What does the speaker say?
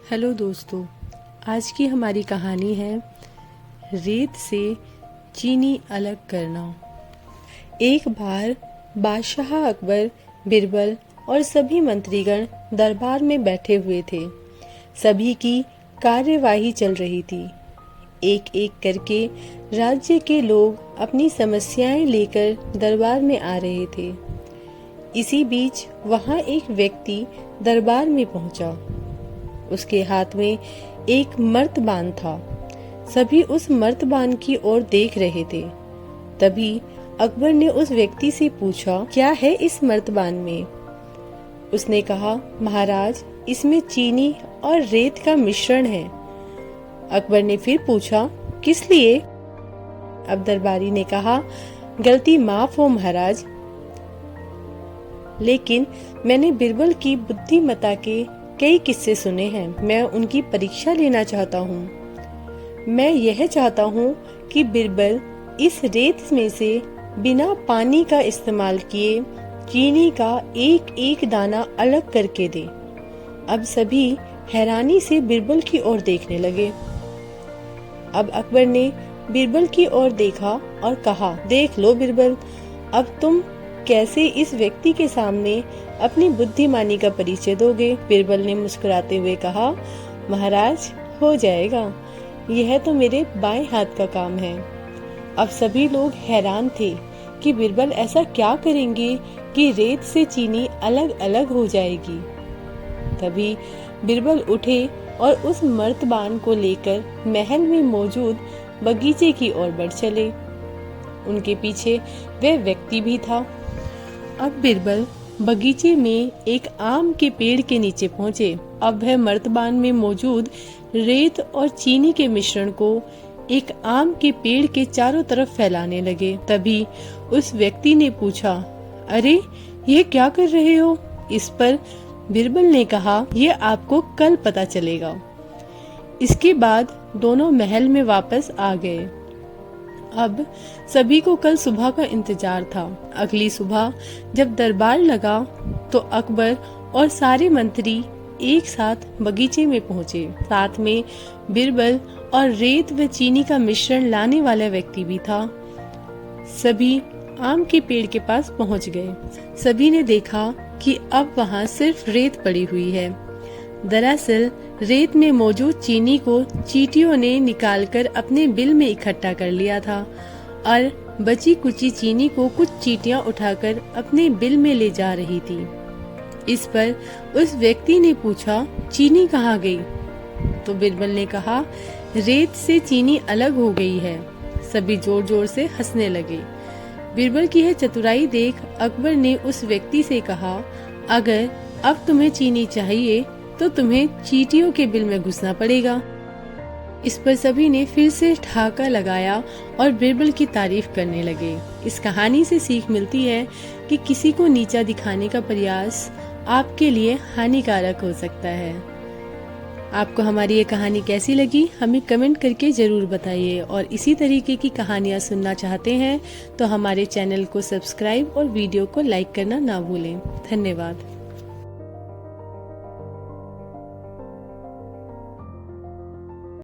Hello दोस्तों, आज की हमारी कहानी है रेत से चीनी अलग करना। एक बार बादशाह अकबर, बिरबल और सभी मंत्रीगण दरबार में बैठे हुए थे। सभी की कार्यवाही चल रही थी। एक एक करके राज्य के लोग अपनी समस्याएं लेकर दरबार में आ रहे थे। इसी बीच वहां एक व्यक्ति दरबार में पहुंचा। उसके हाथ में एक मर्तबान था। सभी उस मर्तबान की ओर देख रहे थे। तभी अकबर ने उस व्यक्ति से पूछा, क्या है इस मर्तबान में? उसने कहा, महाराज, इसमें चीनी और रेत का मिश्रण है। अकबर ने फिर पूछा, किस लिए? अब दरबारी ने कहा, गलती माफ हो महाराज, लेकिन मैंने बिरबल की बुद्धिमत्ता के कई किस्से सुने हैं। मैं उनकी परीक्षा लेना चाहता हूँ। मैं यह चाहता हूँ कि बिरबल इस रेत में से बिना पानी का इस्तेमाल किए चीनी का एक एक दाना अलग करके दे। अब सभी हैरानी से बिरबल की ओर देखने लगे। अब अकबर ने बिरबल की ओर देखा और कहा, देख लो बिरबल, अब तुम कैसे इस व्यक्ति के सामने अपनी बुद्धिमानी का परिचय दोगे? बिरबल ने मुस्कुराते हुए कहा, महाराज, हो जाएगा, यह तो मेरे बाएं हाथ का काम है। अब सभी लोग हैरान थे कि बिरबल ऐसा क्या करेंगे कि रेत से चीनी अलग अलग हो जाएगी। तभी बिरबल उठे और उस मर्तबान को लेकर महल में मौजूद बगीचे की ओर बढ़ चले। उनके पीछे वह व्यक्ति भी था। अब बिरबल बगीचे में एक आम के पेड़ के नीचे पहुंचे। अब वह मर्तबान में मौजूद रेत और चीनी के मिश्रण को एक आम के पेड़ के चारों तरफ फैलाने लगे। तभी उस व्यक्ति ने पूछा, अरे, ये क्या कर रहे हो? इस पर बिरबल ने कहा, यह आपको कल पता चलेगा। इसके बाद दोनों महल में वापस आ गए। अब सभी को कल सुबह का इंतजार था। अगली सुबह जब दरबार लगा तो अकबर और सारे मंत्री एक साथ बगीचे में पहुंचे। साथ में बिरबल और रेत व चीनी का मिश्रण लाने वाला व्यक्ति भी था। सभी आम के पेड़ के पास पहुंच गए। सभी ने देखा कि अब वहां सिर्फ रेत पड़ी हुई है। दरअसल रेत में मौजूद चीनी को चींटियों ने निकालकर अपने बिल में इकट्ठा कर लिया था और बची कुची चीनी को कुछ चींटियां उठाकर अपने बिल में ले जा रही थी। इस पर उस व्यक्ति ने पूछा, चीनी कहाँ गई? तो बिरबल ने कहा, रेत से चीनी अलग हो गई है। सभी जोर जोर से हंसने लगे। बिरबल की यह चतुराई देख अकबर ने उस व्यक्ति से कहा, अगर अब तुम्हें चीनी चाहिए तो तुम्हें चींटियों के बिल में घुसना पड़ेगा। इस पर सभी ने फिर से ठहाका लगाया और बिरबल की तारीफ करने लगे। इस कहानी से सीख मिलती है कि किसी को नीचा दिखाने का प्रयास आपके लिए हानिकारक हो सकता है। आपको हमारी ये कहानी कैसी लगी, हमें कमेंट करके जरूर बताइए। और इसी तरीके की कहानियाँ सुनना चाहते हैं तो हमारे चैनल को सब्सक्राइब और वीडियो को लाइक करना ना भूलें। धन्यवाद।